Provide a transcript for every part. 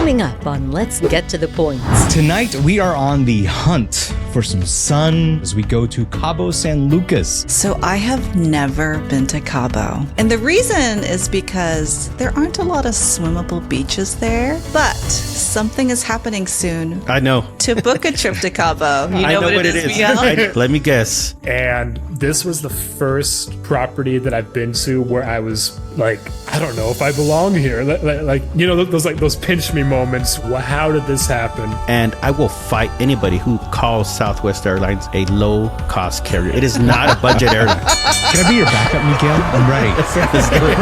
Coming up on Let's Get to the Points. Tonight, we are on the hunt for some sun as we go to Cabo San Lucas. So I have never been to Cabo. And the reason is because there aren't a lot of swimmable beaches there, but something is happening soon. I know. To book a trip to Cabo. You I know what it is. Miguel? Let me guess. And this was the first property that I've been to where I was like, I don't know if I belong here. Like you know, those pinch me moments. How did this happen? And I will fight anybody who calls Southwest Airlines a low-cost carrier. It is not a budget airline. Can I be your backup, Miguel? I'm ready. Let's do it.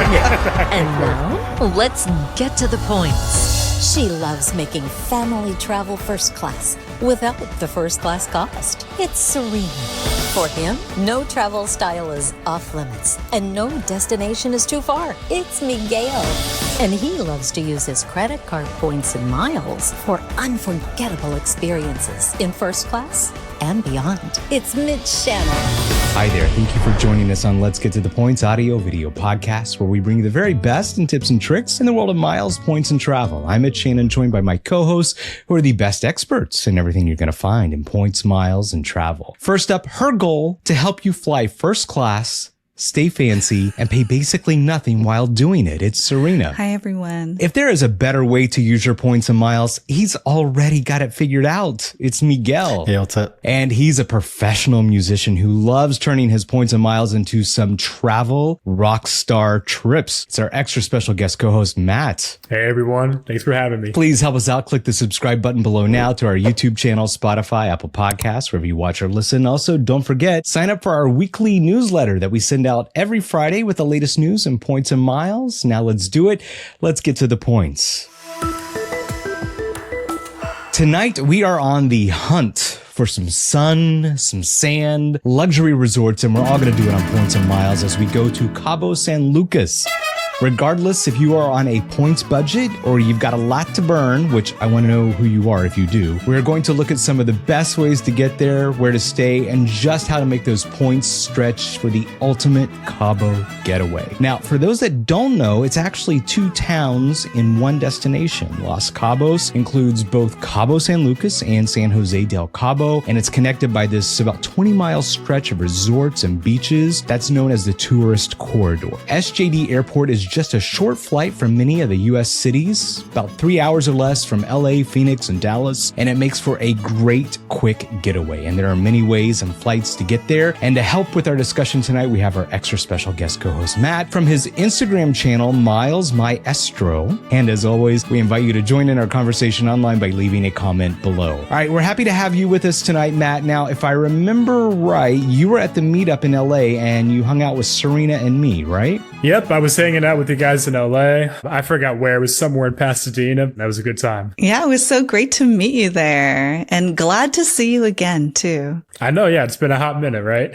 And now, let's get to the points. She loves making family travel first class without the first class cost. It's Serena. For him, no travel style is off limits and no destination is too far. It's Miguel. And he loves to use his credit card points and miles for unforgettable experiences in first class and beyond. It's Mitch Shannon. Hi there. Thank you for joining us on Let's Get to the Points audio video podcast, where we bring you the very best in tips and tricks in the world of miles, points, and travel. I'm Mitch Shannon, joined by my co-hosts, who are the best experts in everything you're going to find in points, miles, and travel. First up, her goal to help you fly first class, stay fancy, and pay basically nothing while doing it. It's Serena. Hi, everyone. If there is a better way to use your points and miles, he's already got it figured out. It's Miguel. Hey, what's up? And he's a professional musician who loves turning his points and miles into some travel rock star trips. It's our extra special guest co-host, Matt. Hey everyone, thanks for having me. Please help us out. Click the subscribe button below now to our YouTube channel, Spotify, Apple Podcasts, wherever you watch or listen. Also, don't forget, sign up for our weekly newsletter that we send out every Friday with the latest news and points and miles. Now let's do it. Let's get to the points. Tonight, we are on the hunt for some sun, some sand, luxury resorts, and we're all going to do it on points and miles as we go to Cabo San Lucas. Regardless if you are on a points budget or you've got a lot to burn, which I want to know who you are if you do, we're going to look at some of the best ways to get there, where to stay, and just how to make those points stretch for the ultimate Cabo getaway. Now, for those that don't know, it's actually two towns in one destination. Los Cabos includes both Cabo San Lucas and San Jose del Cabo, and it's connected by this about 20-mile stretch of resorts and beaches that's known as the tourist corridor. SJD Airport is just a short flight from many of the U.S. cities, about 3 hours or less from LA, Phoenix, and Dallas, and it makes for a great quick getaway. And there are many ways and flights to get there. And to help with our discussion tonight, we have our extra special guest co-host, Matt, from his Instagram channel, Miles Maestro. And as always, we invite you to join in our conversation online by leaving a comment below. All right, we're happy to have you with us tonight, Matt. Now, if I remember right, you were at the meetup in LA and you hung out with Serena and me, right? Yep, I was hanging out with the guys in LA. I forgot where. It was somewhere in Pasadena. That was a good time. Yeah, it was so great to meet you there and glad to see you again, too. I know, yeah, it's been a hot minute, right?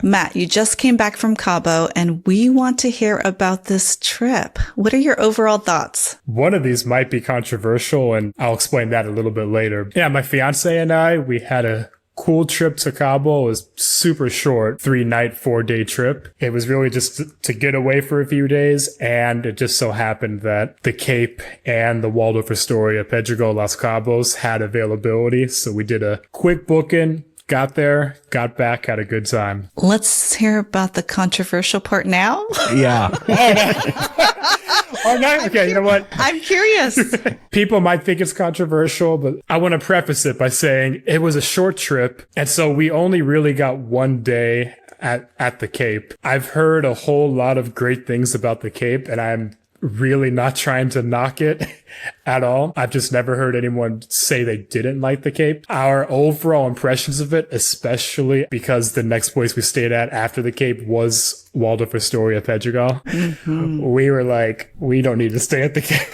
Matt, you just came back from Cabo and we want to hear about this trip. What are your overall thoughts? One of these might be controversial, and I'll explain that a little bit later. Yeah, my fiance and I, we had a cool trip to Cabo. It was super short, 3-night, 4-day trip. It was really just to get away for a few days. And it just so happened that the Cape and the Waldorf Astoria, Pedregal, Los Cabos had availability. So we did a quick booking, got there, got back, had a good time. Let's hear about the controversial part now. Yeah. Oh, no. Okay, you know what? I'm curious. People might think it's controversial, but I want to preface it by saying it was a short trip. And so we only really got one day at the Cape. I've heard a whole lot of great things about the Cape, and I'm really not trying to knock it at all. I've just never heard anyone say they didn't like the Cape. Our overall impressions of it, especially because the next place we stayed at after the Cape was Waldorf Astoria, Pedregal. Mm-hmm. We were like, we don't need to stay at the Cape.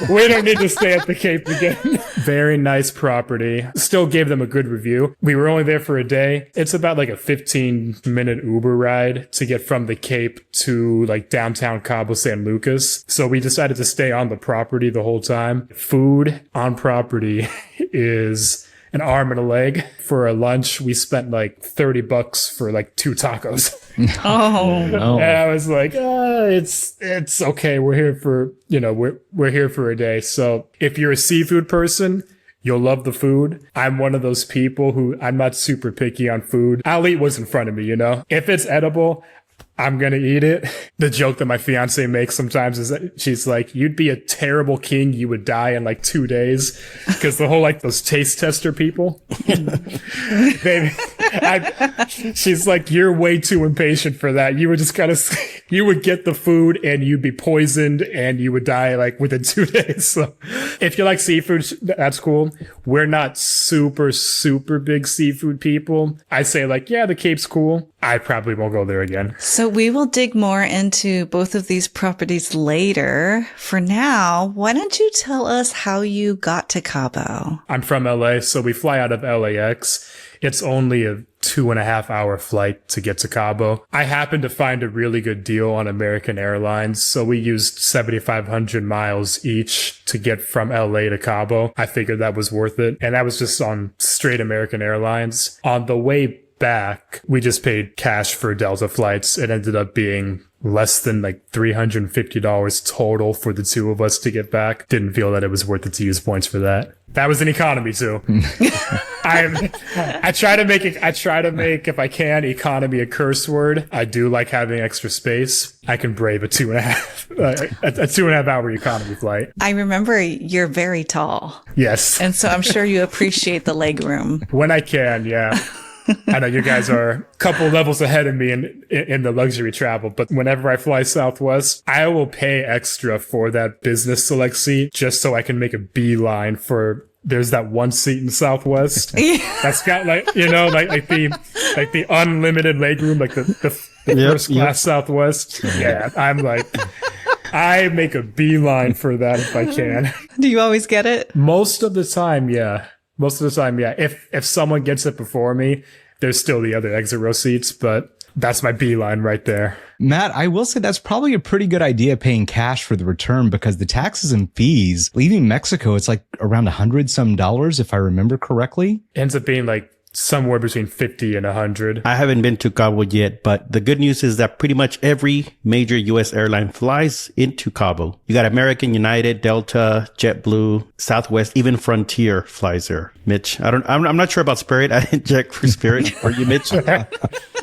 We don't need to stay at the Cape again. Very nice property. Still gave them a good review. We were only there for a day. It's about like a 15-minute Uber ride to get from the Cape to like downtown Cabo San Lucas. So we decided to stay on the property the whole time. Food on property is an arm and a leg. For a lunch, we spent like $30 for like 2 tacos. Oh, No. And I was like, it's okay. We're here for, we're here for a day. So if you're a seafood person, you'll love the food. I'm one of those people who I'm not super picky on food. I'll eat what's in front of me, If it's edible, I'm going to eat it. The joke that my fiance makes sometimes is that she's like, you'd be a terrible king. You would die in like 2 days. Because the whole, like, those taste tester people. She's like, you're way too impatient for that. You would just kind of, you would get the food and you'd be poisoned and you would die like within 2 days. So if you like seafood, that's cool. We're not super, super big seafood people. I say like, yeah, the Cape's cool. I probably won't go there again. So we will dig more into both of these properties later. For now, why don't you tell us how you got to Cabo? I'm from LA, so we fly out of LAX. It's only a 2.5 hour flight to get to Cabo. I happened to find a really good deal on American Airlines, so we used 7,500 miles each to get from LA to Cabo. I figured that was worth it, and that was just on straight American Airlines. On the way back, we just paid cash for Delta flights. It ended up being less than like $350 total for the two of us to get back. Didn't feel that it was worth it to use points for that. That was an economy too. I try to make, if I can, economy a curse word. I do like having extra space. I can brave a 2.5 hour economy flight. I remember you're very tall. Yes. And so I'm sure you appreciate the leg room. When I can, yeah. I know you guys are a couple levels ahead of me in the luxury travel, but whenever I fly Southwest, I will pay extra for that business select seat just so I can make a beeline for. There's that one seat in Southwest that's got like the unlimited legroom, like the first class Southwest. Yeah, I'm like. I make a beeline for that if I can. Do you always get it? Most of the time, yeah. If someone gets it before me, there's still the other exit row seats, but that's my beeline right there. Matt, I will say that's probably a pretty good idea paying cash for the return because the taxes and fees leaving Mexico, it's like around $100 if I remember correctly. Ends up being like somewhere between 50 and 100. I haven't been to Cabo yet, but the good news is that pretty much every major U.S. airline flies into Cabo. You got American, United, Delta, JetBlue, Southwest, even Frontier flies there. Mitch, I'm not sure about Spirit. I didn't check for Spirit. Are you, Mitch?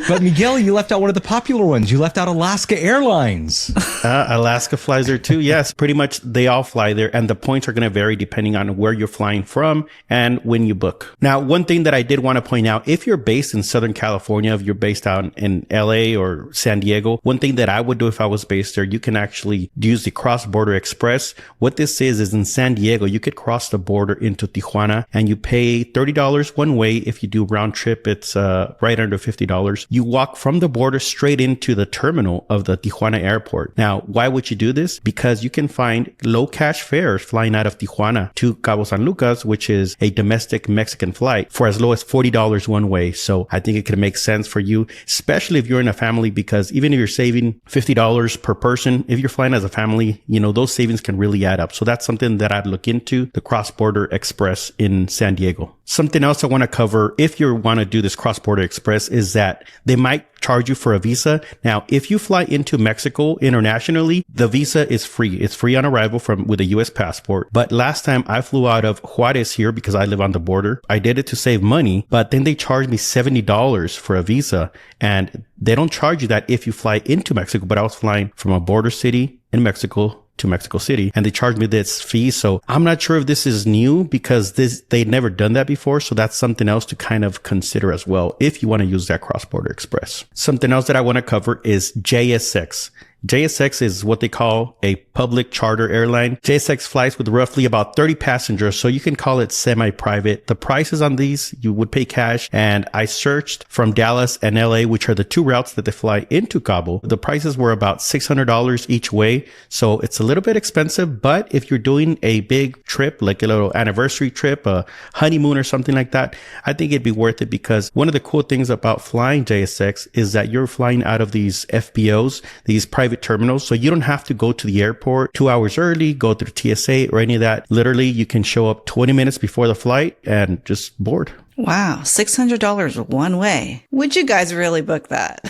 But Miguel, you left out one of the popular ones. You left out Alaska Airlines. Alaska flies there too. Yes, pretty much they all fly there, and the points are going to vary depending on where you're flying from and when you book. Now, one thing that I did want to point out, if you're based in Southern California, if you're based out in LA or San Diego, one thing that I would do if I was based there, you can actually use the cross-border express. What this is in San Diego, you could cross the border into Tijuana and you pay $30 one way. If you do round trip, it's right under $50. You walk from the border straight into the terminal of the Tijuana airport. Now, why would you do this? Because you can find low cash fares flying out of Tijuana to Cabo San Lucas, which is a domestic Mexican flight, for as low as $40 one way. So I think it could make sense for you, especially if you're in a family, because even if you're saving $50 per person, if you're flying as a family, those savings can really add up. So that's something that I'd look into, the cross-border express in San Diego. Something else I want to cover if you want to do this cross-border express is that they might charge you for a visa. Now, if you fly into Mexico internationally, the visa is free. It's free on arrival with a U.S. passport. But last time I flew out of Juarez here because I live on the border, I did it to save money, but then they charged me $70 for a visa. And they don't charge you that if you fly into Mexico, but I was flying from a border city in Mexico to Mexico City, and they charged me this fee. So I'm not sure if this is new because they'd never done that before. So that's something else to kind of consider as well if you want to use that cross-border express. Something else that I want to cover is JSX. JSX is what they call a public charter airline. JSX flies with roughly about 30 passengers, so you can call it semi-private. The prices on these, you would pay cash, and I searched from Dallas and LA, which are the two routes that they fly into Cabo. The prices were about $600 each way, so it's a little bit expensive, but if you're doing a big trip, like a little anniversary trip, a honeymoon or something like that, I think it'd be worth it because one of the cool things about flying JSX is that you're flying out of these FBOs, these private terminals, so you don't have to go to the airport 2 hours early, go through TSA or any of that. Literally, you can show up 20 minutes before the flight and just board. Wow, $600 one way. Would you guys really book that?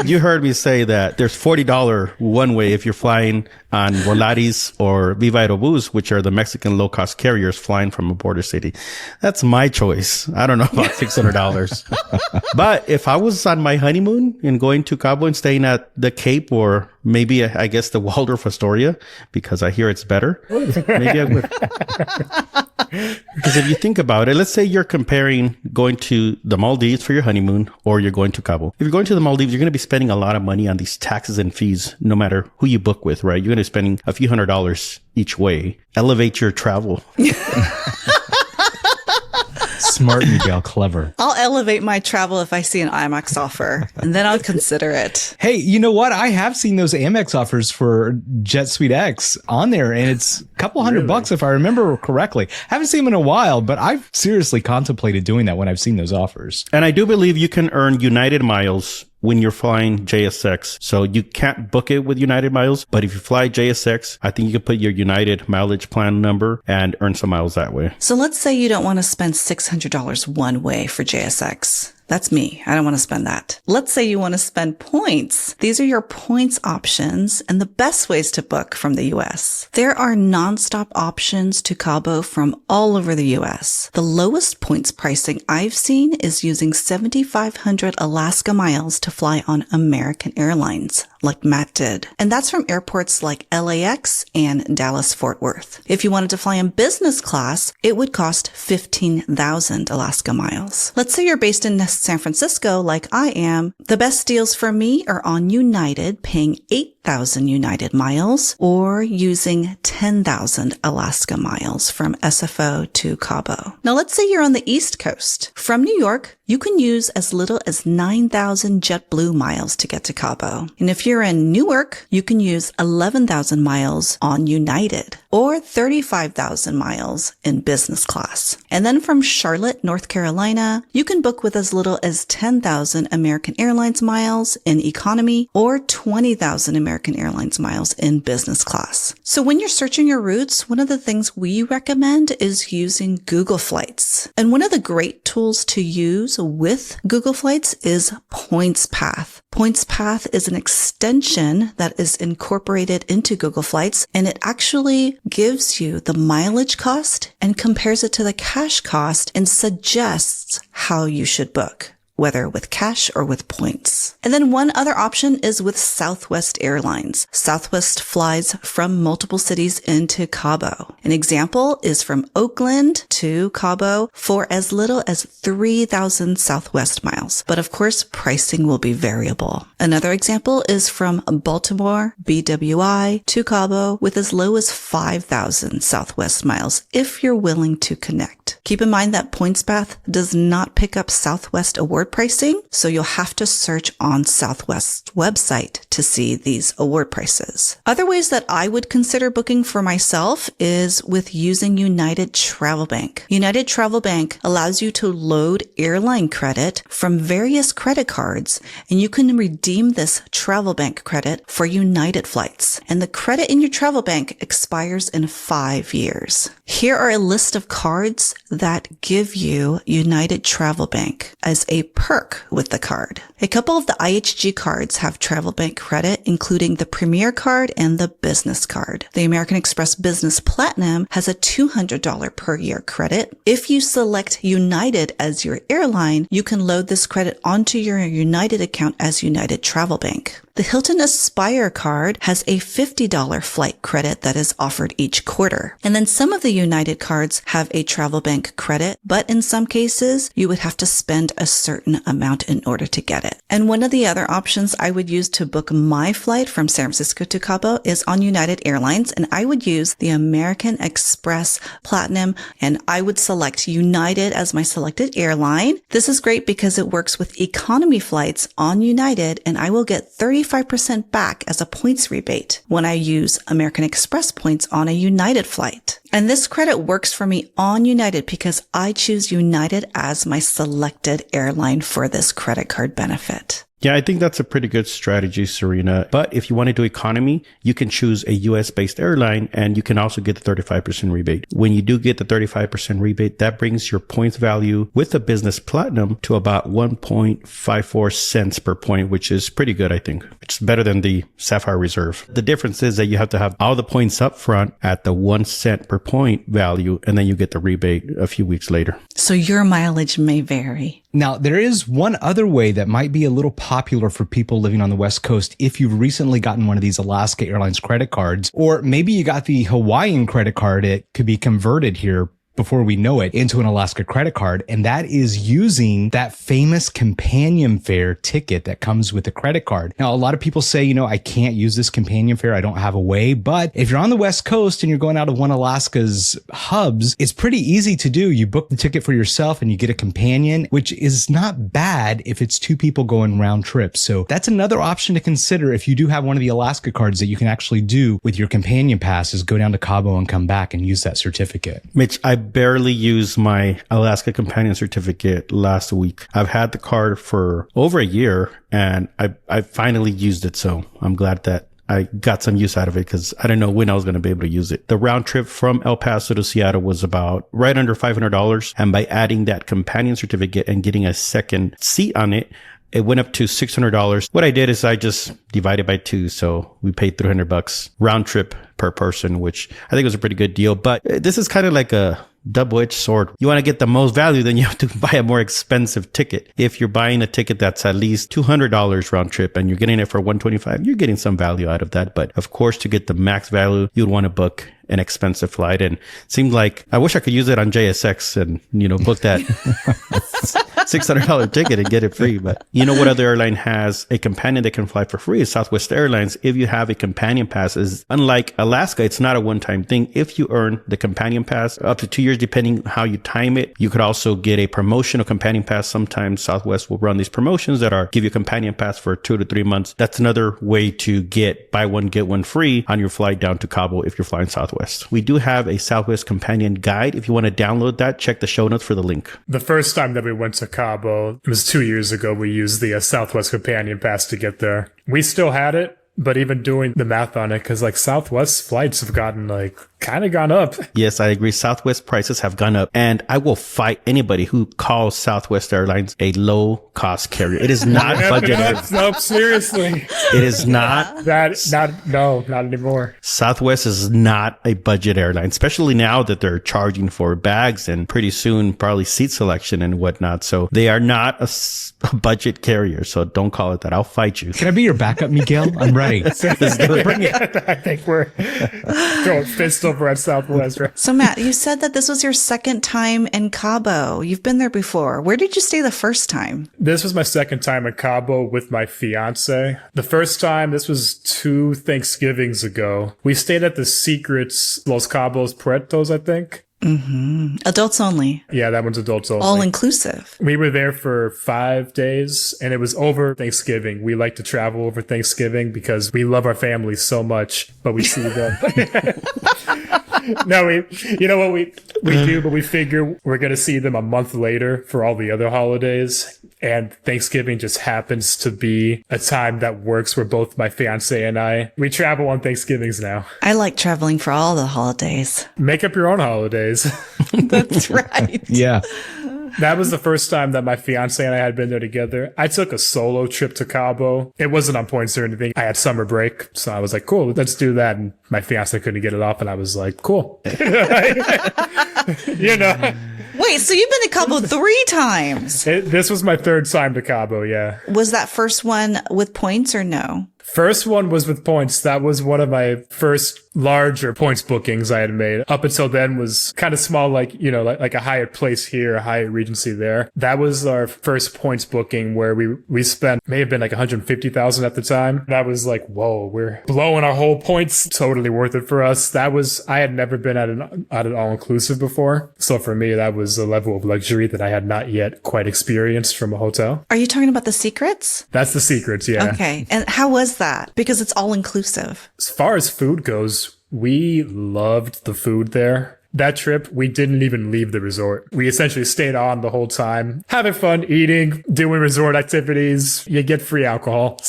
You heard me say that there's $40 one way if you're flying on Volaris or Viva Aerobus, which are the Mexican low-cost carriers flying from a border city. That's my choice. I don't know about $600. But if I was on my honeymoon and going to Cabo and staying at the Cape, or maybe I guess the Waldorf Astoria, because I hear it's better, maybe I would. Because if you think about it, let's say you're comparing going to the Maldives for your honeymoon or you're going to Cabo. If you're going to the Maldives, you're going to be spending a lot of money on these taxes and fees, no matter who you book with, right? You're going to be spending a few $100s each way. Elevate your travel. Smart, Miguel. Clever. I'll elevate my travel if I see an IMAX offer, and then I'll consider it. Hey, you know what? I have seen those Amex offers for Jet Suite X on there, and it's a couple $100 if I remember correctly. Haven't seen them in a while, but I've seriously contemplated doing that when I've seen those offers. And I do believe you can earn United miles when you're flying JSX. So you can't book it with United miles, but if you fly JSX, I think you can put your United mileage plan number and earn some miles that way. So let's say you don't want to spend $600 one way for JSX. That's me. I don't want to spend that. Let's say you want to spend points. These are your points options and the best ways to book from the US. There are nonstop options to Cabo from all over the US. The lowest points pricing I've seen is using 7,500 Alaska miles to fly on American Airlines, like Matt did. And that's from airports like LAX and Dallas-Fort Worth. If you wanted to fly in business class, it would cost 15,000 Alaska miles. Let's say you're based in San Francisco like I am. The best deals for me are on United, paying 8,000 United miles or using 10,000 Alaska miles from SFO to Cabo. Now let's say you're on the East Coast. From New York, you can use as little as 9,000 JetBlue miles to get to Cabo. And if you're in Newark, you can use 11,000 miles on United or 35,000 miles in business class. And then from Charlotte, North Carolina, you can book with as little as 10,000 American Airlines miles in economy or 20,000 American Airlines miles in business class. So when you're searching your routes, one of the things we recommend is using Google Flights. And one of the great tools to use with Google Flights is PointsPath. PointsPath is an extension that is incorporated into Google Flights, and it actually gives you the mileage cost and compares it to the cash cost and suggests how you should book, whether with cash or with points. And then one other option is with Southwest Airlines. Southwest flies from multiple cities into Cabo. An example is from Oakland to Cabo for as little as 3,000 Southwest miles. But of course, pricing will be variable. Another example is from Baltimore, BWI to Cabo with as low as 5,000 Southwest miles if you're willing to connect. Keep in mind that PointsPath does not pick up Southwest award pricing, so you'll have to search on Southwest's website to see these award prices. Other ways that I would consider booking for myself is with using United Travel Bank. United Travel Bank allows you to load airline credit from various credit cards, and you can redeem this Travel Bank credit for United flights. And the credit in your Travel Bank expires in 5 years. Here are a list of cards that give you United Travel Bank as a perk with the card. A couple of the IHG cards have Travel Bank credit, including the Premier card and the Business card. The American Express Business Platinum has a $200 per year credit. If you select United as your airline, you can load this credit onto your United account as United Travel Bank. The Hilton Aspire card has a $50 flight credit that is offered each quarter. And then some of the United cards have a Travel Bank credit, but in some cases, you would have to spend a certain amount in order to get it. And one of the other options I would use to book my flight from San Francisco to Cabo is on United Airlines, and I would use the American Express Platinum, and I would select United as my selected airline. This is great because it works with economy flights on United, and I will get 35% back as a points rebate when I use American Express points on a United flight. And this credit works for me on United because I choose United as my selected airline for this credit card benefit. Yeah, I think that's a pretty good strategy, Serena. But if you want to do economy, you can choose a US-based airline and you can also get the 35% rebate. When you do get the 35% rebate, that brings your points value with the business platinum to about 1.54 cents per point, which is pretty good, I think. It's better than the Sapphire Reserve. The difference is that you have to have all the points up front at the 1 cent per point value, and then you get the rebate a few weeks later. So your mileage may vary. Now, there is one other way that might be a little popular for people living on the West Coast if you've recently gotten one of these Alaska Airlines credit cards, or maybe you got the Hawaiian credit card. It could be converted here before we know it into an Alaska credit card. And that is using that famous companion fare ticket that comes with the credit card. Now, a lot of people say, I can't use this companion fare. I don't have a way. But if you're on the West Coast and you're going out of one of Alaska's hubs, it's pretty easy to do. You book the ticket for yourself and you get a companion, which is not bad if it's two people going round trips. So that's another option to consider if you do have one of the Alaska cards that you can actually do with your companion pass, is go down to Cabo and come back and use that certificate. Mitch, I barely used my Alaska Companion certificate last week. I've had the card for over a year and I finally used it. So I'm glad that I got some use out of it because I didn't know when I was going to be able to use it. The round trip from El Paso to Seattle was about right under $500. And by adding that companion certificate and getting a second seat on it, it went up to $600. What I did is I just divided by 2. So we paid $300 round trip per person, which I think was a pretty good deal. But this is kind of like a double-edged sword. You want to get the most value, then you have to buy a more expensive ticket. If you're buying a ticket that's at least $200 round trip and you're getting it for $125, you're getting some value out of that. But of course, to get the max value, you'd want to book an expensive flight. And it seemed like I wish I could use it on JSX and, book that $600 ticket and get it free. But you know what other airline has a companion that can fly for free? Is Southwest Airlines. If you have a companion pass, is unlike Alaska, it's not a one-time thing. If you earn the companion pass up to 2 years, depending how you time it, you could also get a promotional companion pass. Sometimes Southwest will run these promotions that are give you a companion pass for 2 to 3 months. That's another way to get buy one, get one free on your flight down to Cabo if you're flying Southwest. We do have a Southwest companion guide. If you want to download that, check the show notes for the link. The first time that we went to Cabo, it was 2 years ago, we used the Southwest companion pass to get there. We still had it, but even doing the math on it, because Southwest flights have gotten kind of gone up. Yes, I agree. Southwest prices have gone up, and I will fight anybody who calls Southwest Airlines a low cost carrier. It is not budget. No, seriously. It is not. Not anymore. Southwest is not a budget airline, especially now that they're charging for bags and pretty soon probably seat selection and whatnot. So they are not a budget carrier. So don't call it that. I'll fight you. Can I be your backup, Miguel? I'm ready. Let's bring it. I think we're going fist over at Southwest, right? So Matt, you said that this was your second time in Cabo. You've been there before. Where did you stay the first time? This was my second time in Cabo with my fiance. The first time, this was 2 Thanksgivings ago. We stayed at the Secrets Los Cabos Puertos, I think. Mm-hmm. Adults only. Yeah, that one's adults only. All inclusive. We were there for 5 days and it was over Thanksgiving. We like to travel over Thanksgiving because we love our families so much, but we see them. No, you know what we do, but we figure we're going to see them a month later for all the other holidays. And Thanksgiving just happens to be a time that works for both my fiance and I. We travel on Thanksgivings now. I like traveling for all the holidays. Make up your own holidays. That's right. Yeah. That was the first time that my fiance and I had been there together. I took a solo trip to Cabo. It wasn't on points or anything. I had summer break. So I was like, cool, let's do that. And my fiance couldn't get it off. And I was like, cool. Wait, so you've been to Cabo 3 times? This was my 3rd time to Cabo, yeah. Was that first one with points or no? First one was with points. That was one of my first larger points bookings I had made. Up until then was kind of small, like a Hyatt Place here, a Hyatt Regency there. That was our first points booking where we spent, may have been $150,000 at the time. That was like, whoa, we're blowing our whole points. Totally worth it for us. I had never been at an all-inclusive before. So for me, that was a level of luxury that I had not yet quite experienced from a hotel. Are you talking about the Secrets? That's the Secrets, yeah. Okay. And how was that? Because it's all inclusive. As far as food goes, we loved the food there. That trip, we didn't even leave the resort. We essentially stayed on the whole time, having fun, eating, doing resort activities. You get free alcohol.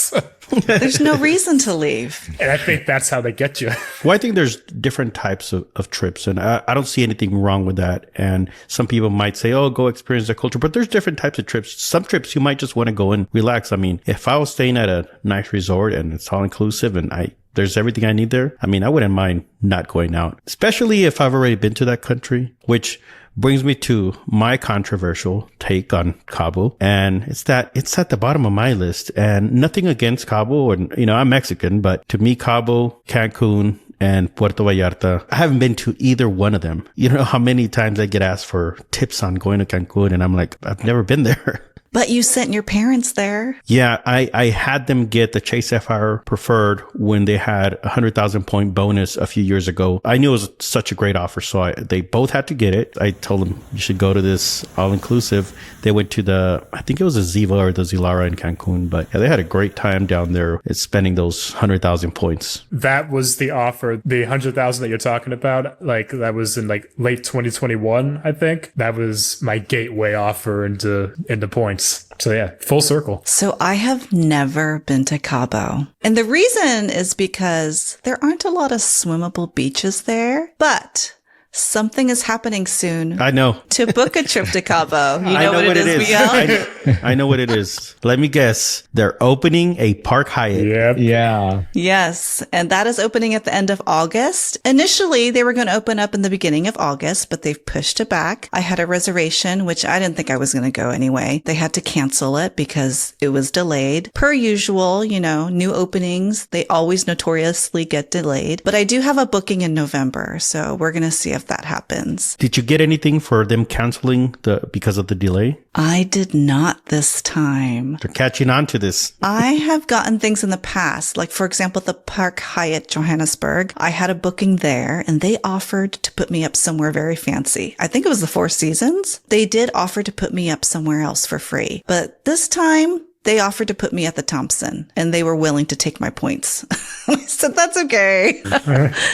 There's no reason to leave. And I think that's how they get you. Well, I think there's different types of trips, and I don't see anything wrong with that. And some people might say, oh, go experience the culture, but there's different types of trips. Some trips you might just want to go and relax. I mean, if I was staying at a nice resort and it's all inclusive and there's everything I need there, I mean, I wouldn't mind not going out, especially if I've already been to that country, which brings me to my controversial take on Cabo. And it's at the bottom of my list, and nothing against Cabo, and, I'm Mexican, but to me, Cabo, Cancun, and Puerto Vallarta, I haven't been to either one of them. You know how many times I get asked for tips on going to Cancun, and I'm like, I've never been there. But you sent your parents there. Yeah, I had them get the Chase Sapphire Preferred when they had a 100,000 point bonus a few years ago. I knew it was such a great offer, so they both had to get it. I told them, you should go to this all-inclusive. They went to I think it was the Ziva or the Zilara in Cancun, but yeah, they had a great time down there spending those 100,000 points. That was the offer, the 100,000 that you're talking about. Like, that was in like late 2021, I think. That was my gateway offer into points. So yeah, full circle. So I have never been to Cabo. And the reason is because there aren't a lot of swimmable beaches there, but something is happening soon. I know. To book a trip to Cabo. You know what it is, Miguel? I know what it is. Let me guess. They're opening a Park Hyatt. Yep. Yeah. Yes. And that is opening at the end of August. Initially, they were going to open up in the beginning of August, but they've pushed it back. I had a reservation, which I didn't think I was going to go anyway. They had to cancel it because it was delayed. Per usual, new openings, they always notoriously get delayed. But I do have a booking in November, so we're going to see if that happens. Did you get anything for them canceling because of the delay? I did not this time. They're catching on to this. I have gotten things in the past, like, for example, the Park Hyatt Johannesburg. I had a booking there and they offered to put me up somewhere very fancy. I think it was the Four Seasons. They did offer to put me up somewhere else for free. But this time, they offered to put me at the Thompson and they were willing to take my points. I said, that's okay.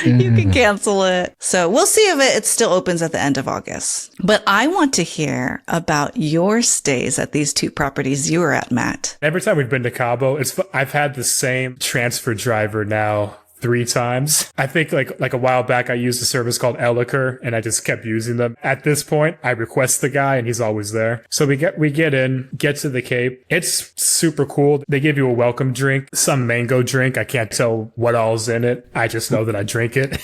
You can cancel it. So we'll see if it still opens at the end of August. But I want to hear about your stays at these two properties you were at, Matt. Every time we've been to Cabo, I've had the same transfer driver now 3 times. I think like a while back, I used a service called Eliker and I just kept using them. At this point, I request the guy and he's always there. So we get in, get to the Cape. It's super cool. They give you a welcome drink, some mango drink. I can't tell what all's in it. I just know that I drink it.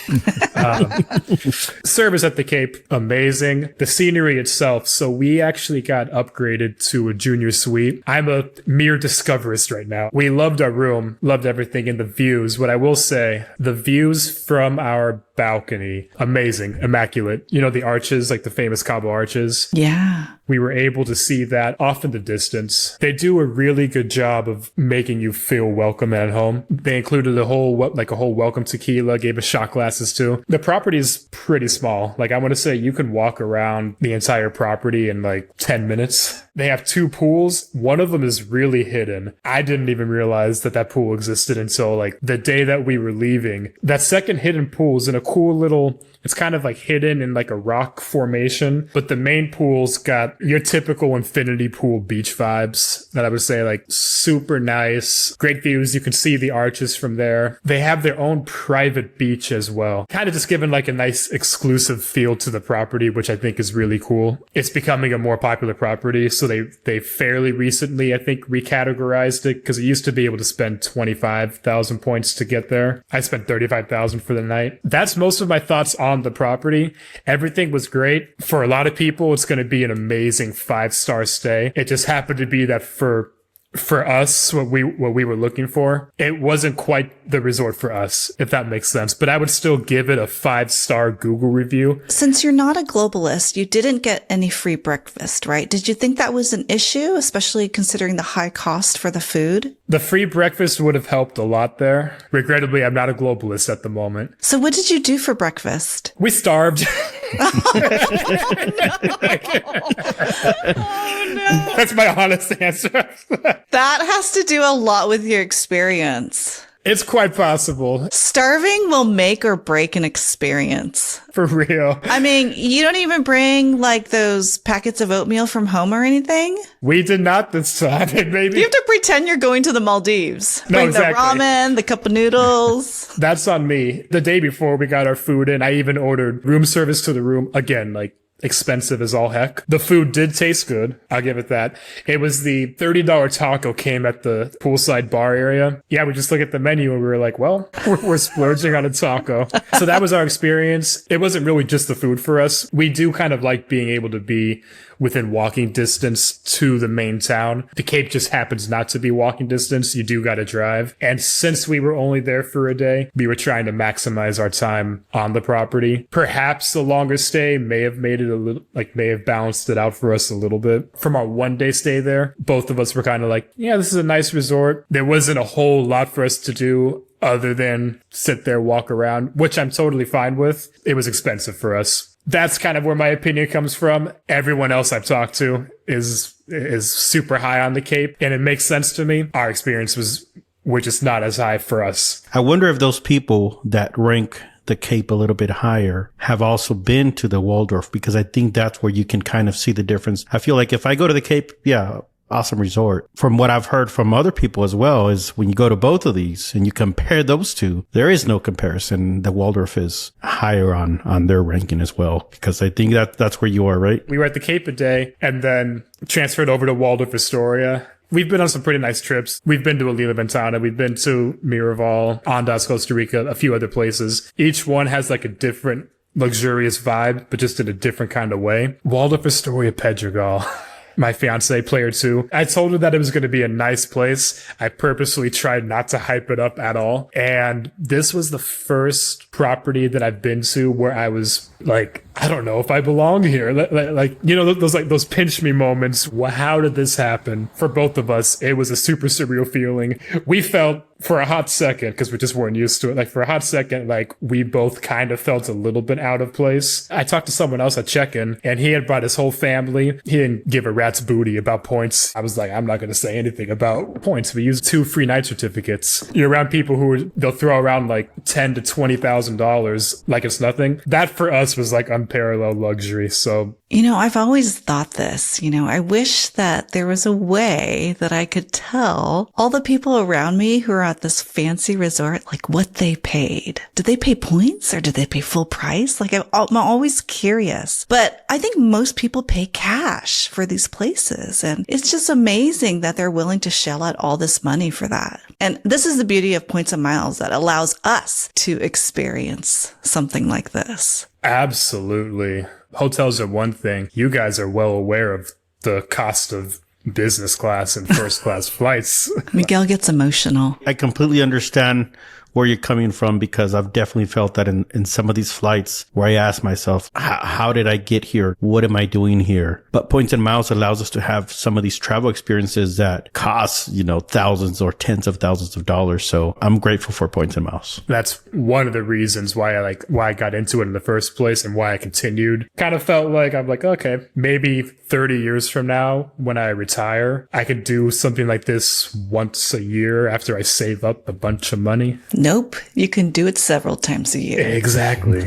Service at the Cape, amazing. The scenery itself. So we actually got upgraded to a junior suite. I'm a mere discoverist right now. We loved our room, loved everything and the views. What I will say, the views from our balcony, amazing, immaculate. The arches, like the famous Cabo arches. Yeah. We were able to see that off in the distance. They do a really good job of making you feel welcome at home. They included a whole welcome tequila, gave us shot glasses too. The property is pretty small. Like, I want to say you can walk around the entire property in like 10 minutes. They have 2 pools. One of them is really hidden. I didn't even realize that pool existed until like the day that we were leaving. That second hidden pool is in a cool little, it's kind of like hidden in like a rock formation, but the main pool's got your typical infinity pool beach vibes that I would say, like, super nice, great views. You can see the arches from there. They have their own private beach as well. Kind of just giving like a nice exclusive feel to the property, which I think is really cool. It's becoming a more popular property. So they fairly recently, I think, recategorized it because it used to be able to spend 25,000 points to get there. I spent 35,000 for the night. That's most of my thoughts on the property. Everything was great. For a lot of people, it's going to be an amazing 5-star stay. It just happened to be that for us, what we were looking for, it wasn't quite the resort for us, if that makes sense. But I would still give it a 5-star Google review. Since you're not a globalist, you didn't get any free breakfast, right? Did you think that was an issue, especially considering the high cost for the food? The free breakfast would have helped a lot there. Regrettably, I'm not a globalist at the moment. So what did you do for breakfast? We starved. Oh, no. That's my honest answer. That has to do a lot with your experience. It's quite possible. Starving will make or break an experience. For real. I mean, you don't even bring like those packets of oatmeal from home or anything? We did not this time. Maybe You have to pretend you're going to the Maldives. No, Bring exactly. the ramen, the cup of noodles. that's on me. The day before we got our food in, I even ordered room service to the room. Again, like expensive as all heck. The food did taste good. I'll give it that. It was the $30 taco came at the poolside bar area. Yeah, we just look at the menu and we were like, well, we're splurging on a taco. So that was our experience. It wasn't really just the food for us. We do kind of like being able to be within walking distance to the main town. The Cape just happens not to be walking distance. You do got to drive. And since we were only there for a day, we were trying to maximize our time on the property. Perhaps the longer stay may have made it a little, like may have balanced it out for us a little bit. From our 1 day stay there, both of us were kind of like, yeah, this is a nice resort. There wasn't a whole lot for us to do other than sit there, walk around, which I'm totally fine with. It was expensive for us. That's kind of where my opinion comes from. Everyone else I've talked to is super high on the Cape, and it makes sense to me. Our experience were just not as high for us. I wonder if those people that rank the Cape a little bit higher have also been to the Waldorf, because I think that's where you can kind of see the difference. I feel like if I go to the Cape, yeah, awesome resort. From what I've heard from other people as well, is when you go to both of these and you compare those two, there is no comparison. The Waldorf is higher on their ranking as well, because I think that's where you are, right? We were at the Cape a day and then transferred over to Waldorf Astoria. We've been on some pretty nice trips. We've been to Alila Ventana. We've been to Miraval, Ondas, Costa Rica, a few other places. Each one has like a different luxurious vibe, but just in a different kind of way. Waldorf Astoria Pedregal. My fiance, player 2. I told her that it was going to be a nice place. I purposely tried not to hype it up at all. And this was the first property that I've been to where I was like, I don't know if I belong here. Like, you know, those pinch me moments. How did this happen? For both of us, it was a super surreal feeling. We felt for a hot second, because we just weren't used to it, like for a hot second, like we both kind of felt a little bit out of place. I talked to someone else at check-in and he had brought his whole family. He didn't give a rat's booty about points. I was like, I'm not going to say anything about points. We used 2 free night certificates. You're around people they'll throw around like $10,000 to $20,000 like it's nothing. That for us was like unparalleled luxury. So, you know, I've always thought this, you know, I wish that there was a way that I could tell all the people around me who are at this fancy resort, like what they paid. Did they pay points or did they pay full price? Like I'm always curious, but I think most people pay cash for these places. And it's just amazing that they're willing to shell out all this money for that. And this is the beauty of Points and Miles that allows us to experience something like this. Absolutely. Hotels are one thing. You guys are well aware of the cost of business class and first class flights. Miguel gets emotional. I completely understand where you're coming from, because I've definitely felt that in some of these flights where I ask myself, how did I get here? What am I doing here? But Points and Miles allows us to have some of these travel experiences that cost, you know, thousands or tens of thousands of dollars. So I'm grateful for Points and Miles. That's one of the reasons why I got into it in the first place and why I continued. Kind of felt like I'm like, okay, maybe 30 years from now when I retire, I could do something like this once a year after I save up a bunch of money. Nope. You can do it several times a year. Exactly.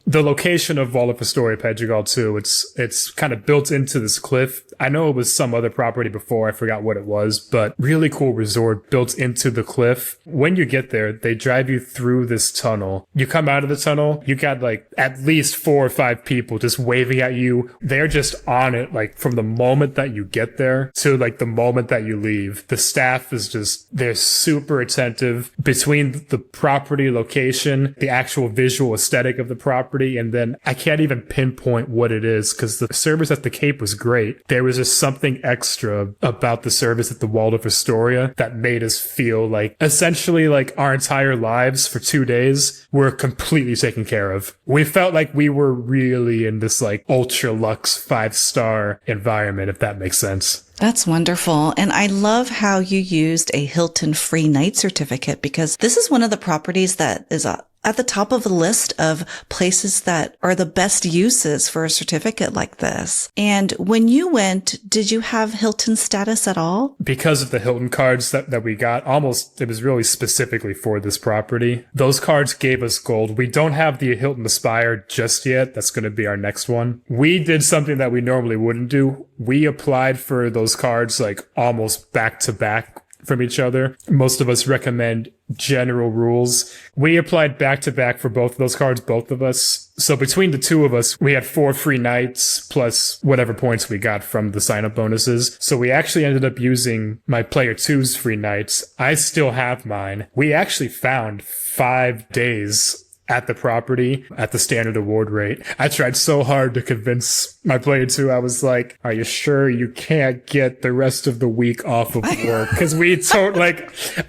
The location of Waldorf Astoria Pedregal too, it's kind of built into this cliff. I know it was some other property before, I forgot what it was, but really cool resort built into the cliff. When you get there, they drive you through this tunnel. You come out of the tunnel, you got like at least 4 or 5 people just waving at you. They're just on it, like from the moment that you get there to like the moment that you leave. The staff is they're super attentive between the property location, the actual visual aesthetic of the property, and then I can't even pinpoint what it is because the service at the Cape was great. There was just something extra about the service at the Waldorf Astoria that made us feel like essentially like our entire lives for 2 days were completely taken care of. We felt like we were really in this like ultra luxe 5-star environment, if that makes sense. That's wonderful. And I love how you used a Hilton free night certificate, because this is one of the properties that is a at the top of the list of places that are the best uses for a certificate like this. And when you went, did you have Hilton status at all? Because of the Hilton cards that we got, it was really specifically for this property. Those cards gave us gold. We don't have the Hilton Aspire just yet. That's going to be our next one. We did something that we normally wouldn't do. We applied for those cards like almost back to back from each other. Most of us recommend general rules. We applied back to back for both of those cards, both of us. So between the two of us, we had 4 free nights plus whatever points we got from the sign-up bonuses. So we actually ended up using my player two's free nights. I still have mine. We actually found 5 days at the property at the standard award rate. I tried so hard to convince my player two. I was like, are you sure you can't get the rest of the week off of work? Because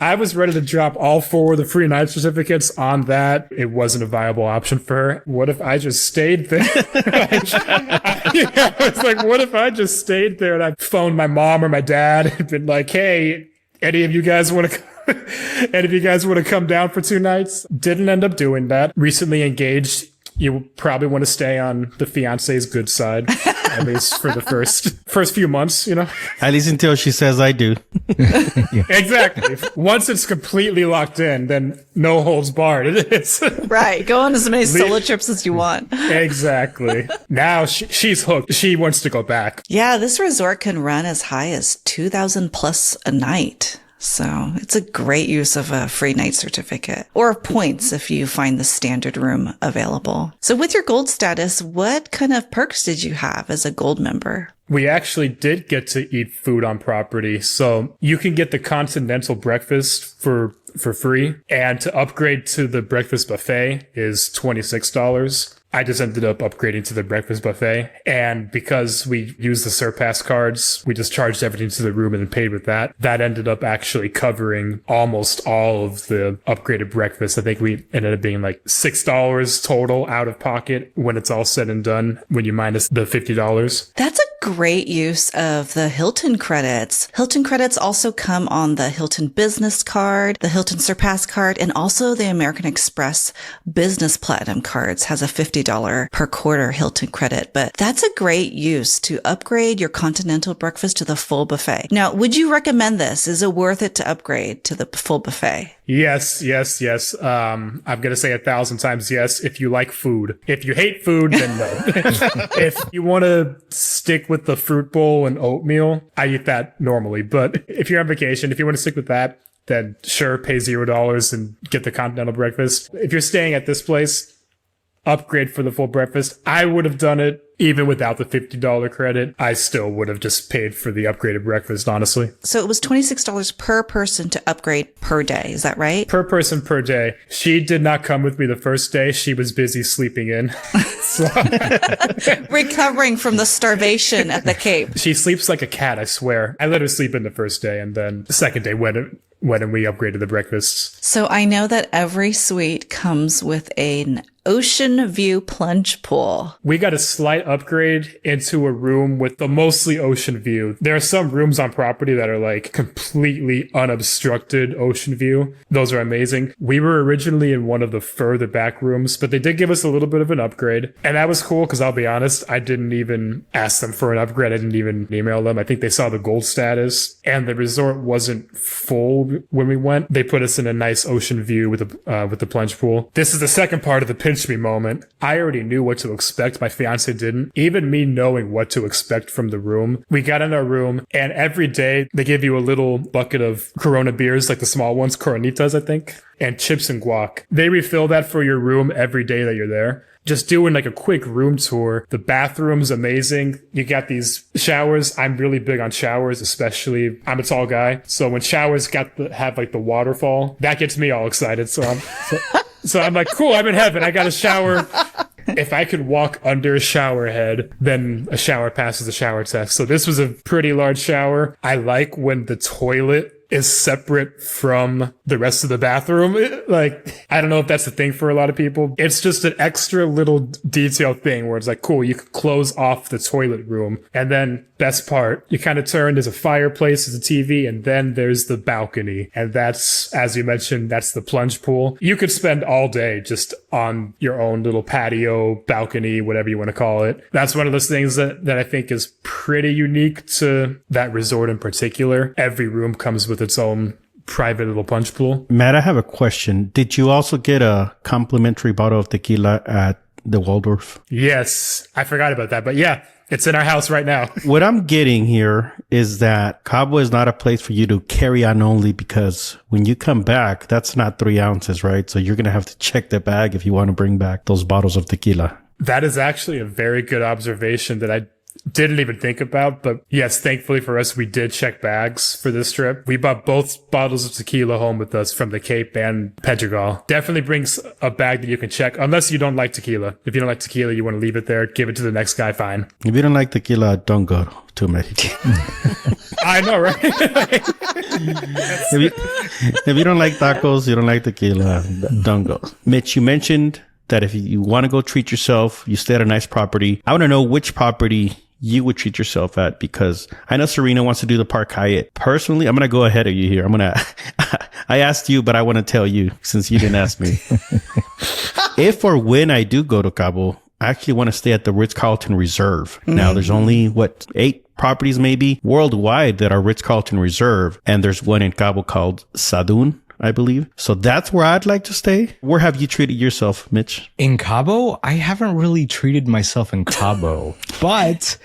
I was ready to drop all 4 of the free night certificates on that. It wasn't a viable option for her. What if I just stayed there? I was like, what if I just stayed there and I phoned my mom or my dad and been like, hey, any of you guys want to come down for 2 nights? Didn't end up doing that. Recently engaged. You probably want to stay on the fiance's good side, at least for the first few months, At least until she says I do. Exactly. Once it's completely locked in, then no holds barred. It is. Right. Go on as many solo trips as you want. Exactly. Now she's hooked. She wants to go back. Yeah, this resort can run as high as $2,000 plus a night. So it's a great use of a free night certificate or points if you find the standard room available. So with your gold status, what kind of perks did you have as a gold member? We actually did get to eat food on property. So you can get the continental breakfast for free. And to upgrade to the breakfast buffet is $26. I just ended up upgrading to the breakfast buffet. And because we used the Surpass cards, we just charged everything to the room and then paid with that. That ended up actually covering almost all of the upgraded breakfast. I think we ended up being like $6 total out of pocket when it's all said and done, when you minus the $50. That's a great use of the Hilton credits. Hilton credits also come on the Hilton Business Card, the Hilton Surpass card, and also the American Express Business Platinum cards has a $50 per quarter Hilton credit. But that's a great use to upgrade your continental breakfast to the full buffet. Now, would you recommend this? Is it worth it to upgrade to the full buffet? Yes. I'm going to say 1,000 times yes if you like food. If you hate food, then no. If you want to stick with the fruit bowl and oatmeal, I eat that normally. But if you're on vacation, if you want to stick with that, then sure, pay $0 and get the continental breakfast. If you're staying at this place, upgrade for the full breakfast. I would have done it even without the $50 credit. I still would have just paid for the upgraded breakfast, honestly. So it was $26 per person to upgrade per day. Is that right? Per person per day. She did not come with me the first day. She was busy sleeping in. Recovering from the starvation at the Cape. She sleeps like a cat, I swear. I let her sleep in the first day, and then the second day when we upgraded the breakfasts. So I know that every suite comes with an ocean view plunge pool. We got a slight upgrade into a room with the mostly ocean view. There are some rooms on property that are like completely unobstructed ocean view. Those are amazing. We were originally in one of the further back rooms, but they did give us a little bit of an upgrade. And that was cool because I'll be honest, I didn't even ask them for an upgrade. I didn't even email them. I think they saw the gold status and the resort wasn't full when we went. They put us in a nice ocean view with the plunge pool. This is the second part of the pinch me moment. I already knew what to expect. My fiance didn't. Even me knowing what to expect from the room. We got in our room and every day they give you a little bucket of Corona beers, like the small ones, Coronitas, I think, and chips and guac. They refill that for your room every day that you're there. Just doing like a quick room tour. The bathroom's amazing. You got these showers. I'm really big on showers, especially I'm a tall guy. So when showers have like the waterfall, that gets me all excited. So I'm like, cool, I'm in heaven. I got a shower. If I could walk under a shower head, then a shower passes the shower test. So this was a pretty large shower. I like when the toilet is separate from the rest of the bathroom. Like, I don't know if that's the thing for a lot of people. It's just an extra little detail thing where it's like, cool, you could close off the toilet room. And then best part, you kind of turn, there's a fireplace, there's a TV, and then there's the balcony. And that's, as you mentioned, that's the plunge pool. You could spend all day just on your own little patio, balcony, whatever you want to call it. That's one of those things that I think is pretty unique to that resort in particular. Every room comes with its own private little plunge pool. Matt, I have a question. Did you also get a complimentary bottle of tequila at the Waldorf? Yes, I forgot about that, but yeah, it's in our house right now. What I'm getting here is that Cabo is not a place for you to carry on only, because when you come back, that's not 3 ounces, right? So you're going to have to check the bag if you want to bring back those bottles of tequila. That is actually a very good observation that I didn't even think about. But yes, thankfully for us, we did check bags for this trip. We bought both bottles of tequila home with us from the Cape and Pedregal. Definitely brings a bag that you can check, unless you don't like tequila. If you don't like tequila, you want to leave it there, give it to the next guy, fine. If you don't like tequila, don't go to Mexico. I know, right? if you don't like tacos, you don't like tequila, don't go. Mitch, you mentioned that if you want to go treat yourself, you stay at a nice property. I want to know which property you would treat yourself at, because I know Serena wants to do the Park Hyatt. Personally, I'm going to go ahead of you here. I asked you, but I want to tell you since you didn't ask me. If or when I do go to Cabo, I actually want to stay at the Ritz-Carlton Reserve. Mm-hmm. Now, there's only, 8 properties maybe worldwide that are Ritz-Carlton Reserve. And there's one in Cabo called Sadun, I believe. So that's where I'd like to stay. Where have you treated yourself, Mitch? In Cabo? I haven't really treated myself in Cabo, but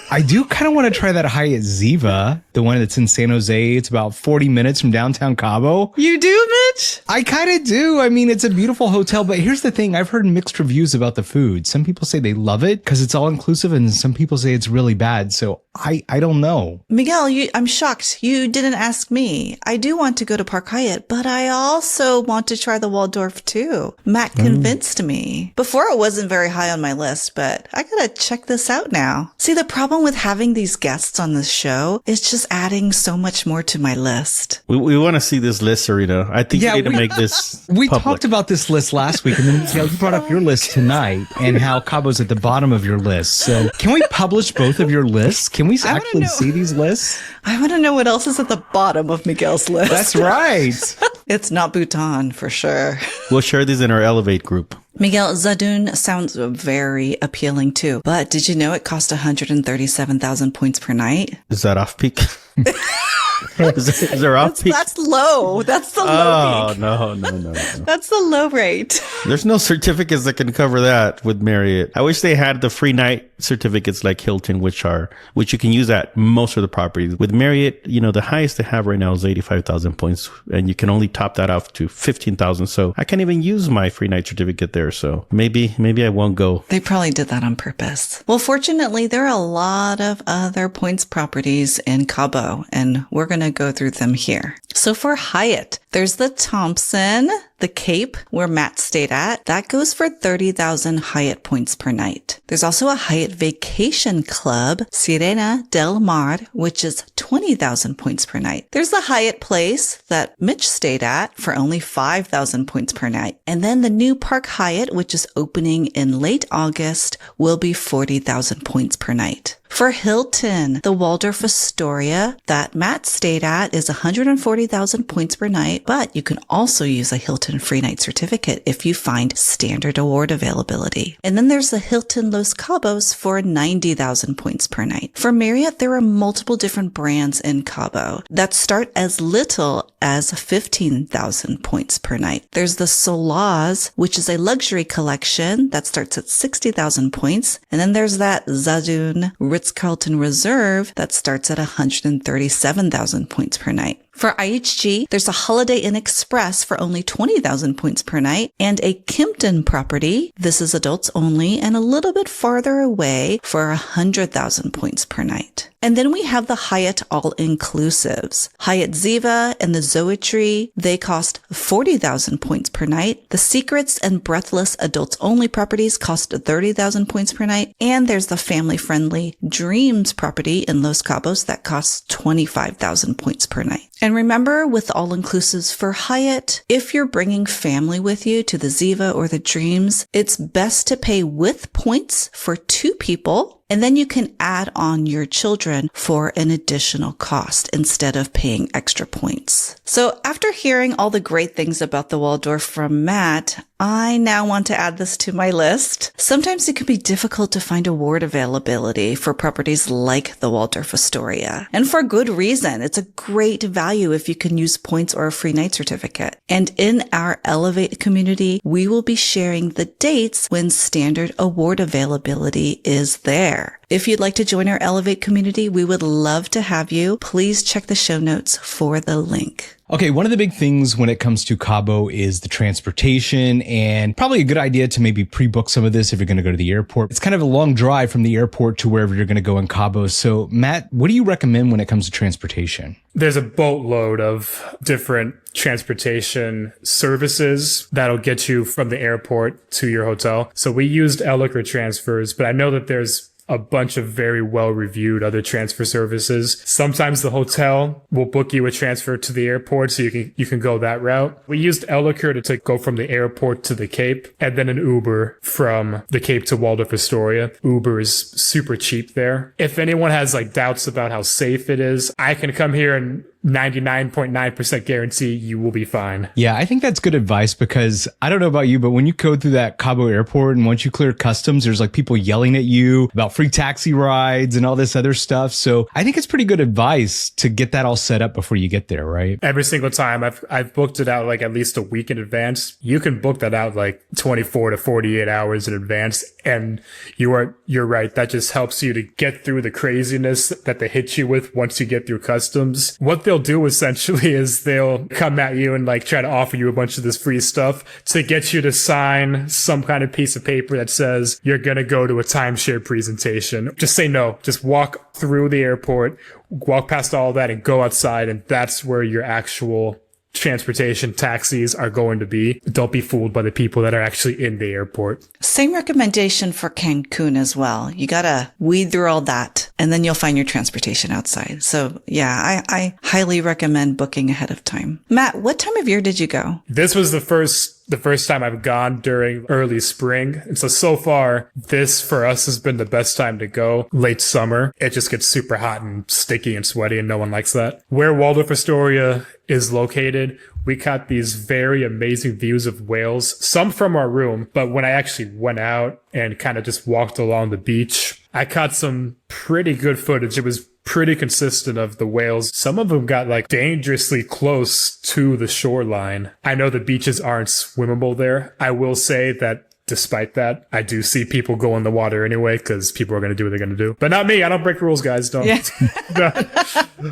I do kind of want to try that Hyatt Ziva, the one that's in San Jose. It's about 40 minutes from downtown Cabo. You do, Mitch? I kind of do. I mean, it's a beautiful hotel, but here's the thing. I've heard mixed reviews about the food. Some people say they love it because it's all inclusive, and some people say it's really bad. So I don't know. Miguel, I'm shocked. You didn't ask me. I do want to go to Park Hyatt, but I also want to try the Waldorf too. Matt convinced me. Before it wasn't very high on my list, but I gotta check this out now. See, the problem with having these guests on this show is just adding so much more to my list. We want to see this list, Serena. I think you need to make this We public. talked about this list last week, and then you brought up your list tonight and how Cabo's at the bottom of your list. So can we publish both of your lists? Can we actually see these lists? I want to know what else is at the bottom of Miguel's list. That's right. It's not Bhutan, for sure. We'll share these in our Elevate group. Miguel, Zadun sounds very appealing too, but did you know it cost 137,000 points per night? Is that off peak? Is there off peak? That's low. That's the low peak. No. That's the low rate. There's no certificates that can cover that with Marriott. I wish they had the free night certificates like Hilton, which you can use at most of the properties. With Marriott, the highest they have right now is 85,000 points, and you can only top that off to 15,000. So I can't even use my free night certificate there. So maybe I won't go. They probably did that on purpose. Well, fortunately, there are a lot of other points properties in Cabo, and we're going to go through them here. So for Hyatt, there's the Thompson, the Cape, where Matt stayed at. That goes for 30,000 Hyatt points per night. There's also a Hyatt Vacation Club, Sirena del Mar, which is 20,000 points per night. There's the Hyatt Place that Mitch stayed at for only 5,000 points per night. And then the new Park Hyatt, which is opening in late August, will be 40,000 points per night. For Hilton, the Waldorf Astoria that Matt stayed at is 140,000 points per night, but you can also use a Hilton free night certificate if you find standard award availability. And then there's the Hilton Los Cabos for 90,000 points per night. For Marriott, there are multiple different brands in Cabo that start as little as 15,000 points per night. There's the Solaz, which is a luxury collection that starts at 60,000 points. And then there's that Zadun Ritz-Carlton Reserve that starts at 137,000 points per night. For IHG, there's a Holiday Inn Express for only 20,000 points per night and a Kimpton property. This is adults only and a little bit farther away for 100,000 points per night. And then we have the Hyatt All-Inclusives. Hyatt Ziva and the Zoetry, they cost 40,000 points per night. The Secrets and Breathless Adults Only properties cost 30,000 points per night. And there's the family-friendly Dreams property in Los Cabos that costs 25,000 points per night. And And remember, with all-inclusives for Hyatt, if you're bringing family with you to the Ziva or the Dreams, it's best to pay with points for 2 people. And then you can add on your children for an additional cost instead of paying extra points. So after hearing all the great things about the Waldorf from Matt, I now want to add this to my list. Sometimes it can be difficult to find award availability for properties like the Waldorf Astoria. And for good reason. It's a great value if you can use points or a free night certificate. And in our Elevate community, we will be sharing the dates when standard award availability is there. If you'd like to join our Elevate community, we would love to have you. Please check the show notes for the link. Okay, one of the big things when it comes to Cabo is the transportation, and probably a good idea to maybe pre-book some of this if you're going to go to the airport. It's kind of a long drive from the airport to wherever you're going to go in Cabo. So Matt, what do you recommend when it comes to transportation? There's a boatload of different transportation services that'll get you from the airport to your hotel. So we used Eliquor transfers, but I know that there's a bunch of very well-reviewed other transfer services. Sometimes the hotel will book you a transfer to the airport, so you can go that route. We used Eliquor to go from the airport to the Cape, and then an Uber from the Cape to Waldorf Astoria. Uber is super cheap there. If anyone has doubts about how safe it is, I can come here and 99.9% guarantee you will be fine. Yeah, I think that's good advice because I don't know about you, but when you go through that Cabo airport and once you clear customs, there's people yelling at you about free taxi rides and all this other stuff. So I think it's pretty good advice to get that all set up before you get there, right? Every single time I've booked it out at least a week in advance. You can book that out 24 to 48 hours in advance. And you're right. That just helps you to get through the craziness that they hit you with once you get through customs. What they'll do essentially is they'll come at you and try to offer you a bunch of this free stuff to get you to sign some kind of piece of paper that says you're going to go to a timeshare presentation. Just say no. Just walk through the airport, walk past all that and go outside. And that's where your actual transportation taxis are going to be. Don't be fooled by the people that are actually in the airport. Same recommendation for Cancun as well. You gotta weed through all that and then you'll find your transportation outside. So yeah, I highly recommend booking ahead of time. Matt, what time of year did you go? This was the first time I've gone during early spring. And so far, this for us has been the best time to go. Late summer. It just gets super hot and sticky and sweaty and no one likes that. Where Waldorf Astoria is located, we caught these very amazing views of whales, some from our room, but when I actually went out and kind of just walked along the beach, I caught some pretty good footage. It was pretty consistent of the whales. Some of them got dangerously close to the shoreline. I know the beaches aren't swimmable there. I will say that despite that, I do see people go in the water anyway because people are going to do what they're going to do. But not me. I don't break rules, guys. Don't. Yeah.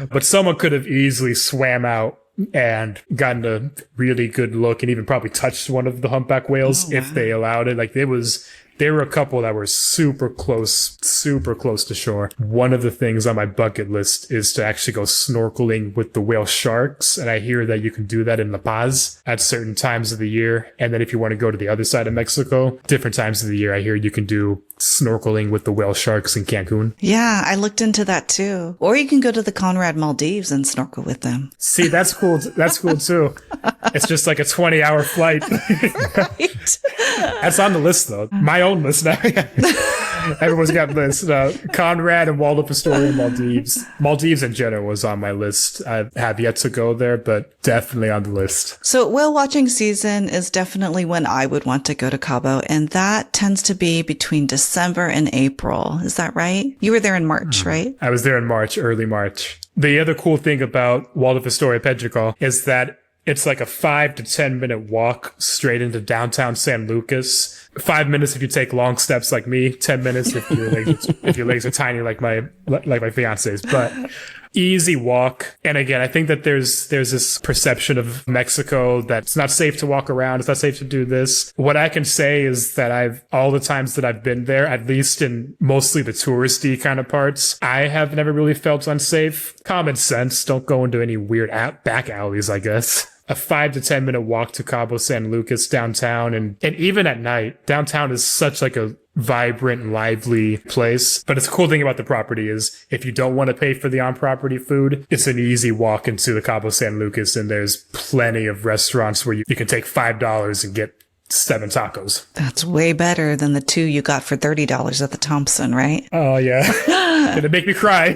But someone could have easily swam out and gotten a really good look and even probably touched one of the humpback whales if they allowed it. There were a couple that were super close to shore. One of the things on my bucket list is to actually go snorkeling with the whale sharks. And I hear that you can do that in La Paz at certain times of the year. And then if you want to go to the other side of Mexico, different times of the year, I hear you can do snorkeling with the whale sharks in Cancun. Yeah, I looked into that too. Or you can go to the Conrad Maldives and snorkel with them. See, that's cool. That's cool too. It's just a 20-hour flight. Right. That's on the list though. My own list now. Everyone's got lists. Conrad and Waldorf Astoria, Maldives. Maldives in general was on my list. I have yet to go there, but definitely on the list. So whale watching season is definitely when I would want to go to Cabo, and that tends to be between December and April. Is that right? You were there in March, right? I was there in March, early March. The other cool thing about Waldorf Astoria Pedregal is that it's a 5 to 10 minute walk straight into downtown San Lucas. 5 minutes if you take long steps like me, 10 minutes if your legs are tiny like my fiance's. But easy walk. And again, I think that there's this perception of Mexico that it's not safe to walk around. It's not safe to do this. What I can say is that all the times that I've been there, at least in mostly the touristy kind of parts, I have never really felt unsafe. Common sense. Don't go into any weird back alleys, I guess. A 5 to 10 minute walk to Cabo San Lucas downtown. And even at night, downtown is such a vibrant, lively place. But it's a cool thing about the property is if you don't want to pay for the on-property food, it's an easy walk into the Cabo San Lucas, and there's plenty of restaurants where you can take $5 and get 7 tacos. That's way better than the 2 you got for $30 at the Thompson, right? Oh, yeah. Gonna make me cry.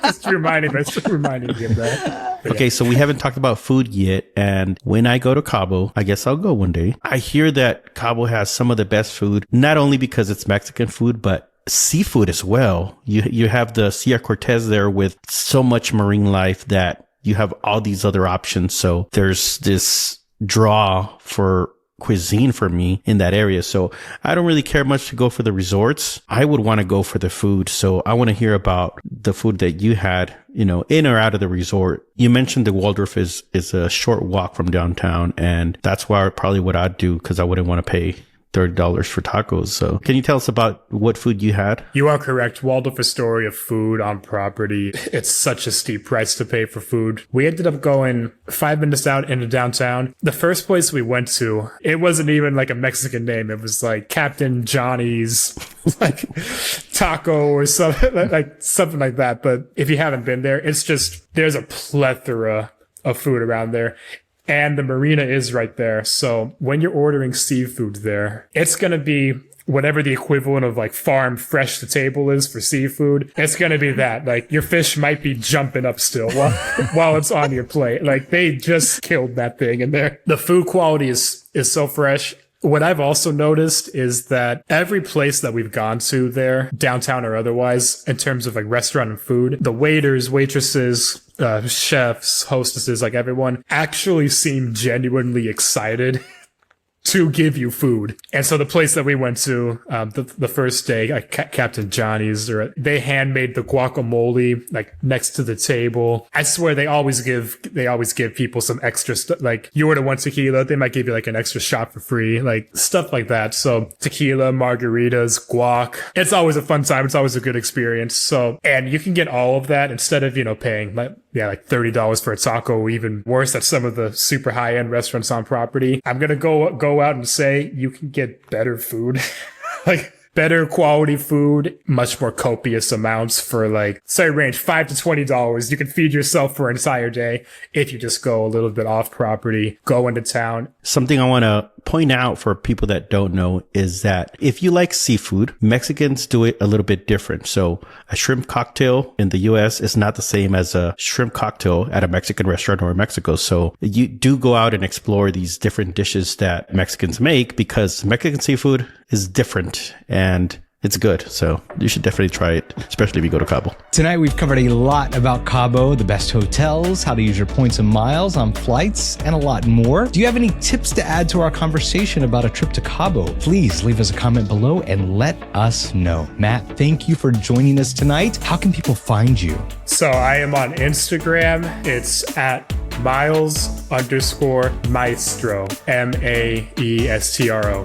Just reminding me of that. But Okay, yeah. so we haven't talked about food yet. And when I go to Cabo, I guess I'll go one day. I hear that Cabo has some of the best food, not only because it's Mexican food, but seafood as well. You have the Sierra Cortez there with so much marine life that you have all these other options. So there's this draw for cuisine for me in that area. So I don't really care much to go for the resorts. I would want to go for the food. So I want to hear about the food that you had, in or out of the resort. You mentioned the Waldorf is a short walk from downtown, and that's probably what I'd do, because I wouldn't want to pay $30 for tacos. So can you tell us about what food you had? You are correct. Waldorf Astoria food on property. It's such a steep price to pay for food. We ended up going 5 minutes out into downtown. The first place we went to, it wasn't even like a Mexican name. It was like Captain Johnny's like taco or something like that. But if you haven't been there, it's just, there's a plethora of food around there. And the marina is right there. So when you're ordering seafood there, it's going to be whatever the equivalent of like farm fresh to table is for seafood. It's going to be that. Like your fish might be jumping up still while it's on your plate. Like they just killed that thing in there. The food quality is so fresh. What I've also noticed is that every place that we've gone to there, downtown or otherwise, in terms of like restaurant and food, the waiters, waitresses, chefs, hostesses, like everyone actually seem genuinely excited to give you food. And so the place that we went to, the first day, Captain Johnny's, they handmade the guacamole like next to the table. I swear they always give people some extra stuff. Like you order 1 tequila, they might give you like an extra shot for free, like stuff like that. So tequila, margaritas, guac. It's always a fun time. It's always a good experience. So, and you can get all of that instead of, paying like $30 for a taco, or even worse at some of the super high end restaurants on property. I'm going to go out and say you can get better food, like better quality food, much more copious amounts for like, say range $5 to $20. You can feed yourself for an entire day if you just go a little bit off property, go into town. Something I want to point out for people that don't know is that if you like seafood, Mexicans do it a little bit different. So a shrimp cocktail in the US is not the same as a shrimp cocktail at a Mexican restaurant or in Mexico. So you do go out and explore these different dishes that Mexicans make, because Mexican seafood is different and it's good. So you should definitely try it, especially if you go to Cabo. Tonight, we've covered a lot about Cabo, the best hotels, how to use your points and miles on flights, and a lot more. Do you have any tips to add to our conversation about a trip to Cabo? Please leave us a comment below and let us know. Matt, thank you for joining us tonight. How can people find you? So I am on Instagram. It's at Miles_Maestro, Maestro.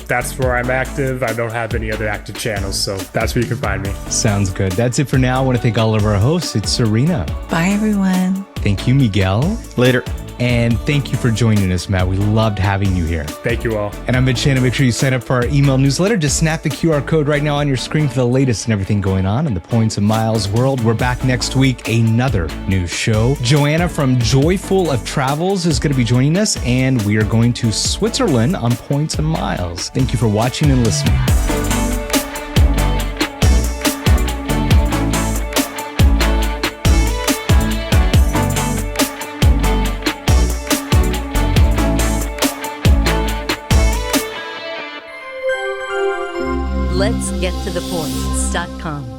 That's where I'm active. I don't have any other active channels, so that's where you can find me. Sounds good. That's it for now. I want to thank all of our hosts. It's Serena. Bye, everyone. Thank you, Miguel. Later. And thank you for joining us, Matt. We loved having you here. Thank you all. And I'm Ben Shannon. Make sure you sign up for our email newsletter. Just snap the QR code right now on your screen for the latest and everything going on in the points and miles world. We're back next week, another new show. Joanna from Joyful of Travels is going to be joining us, and we are going to Switzerland on points and miles. Thank you for watching and listening. Let's get to the points.com.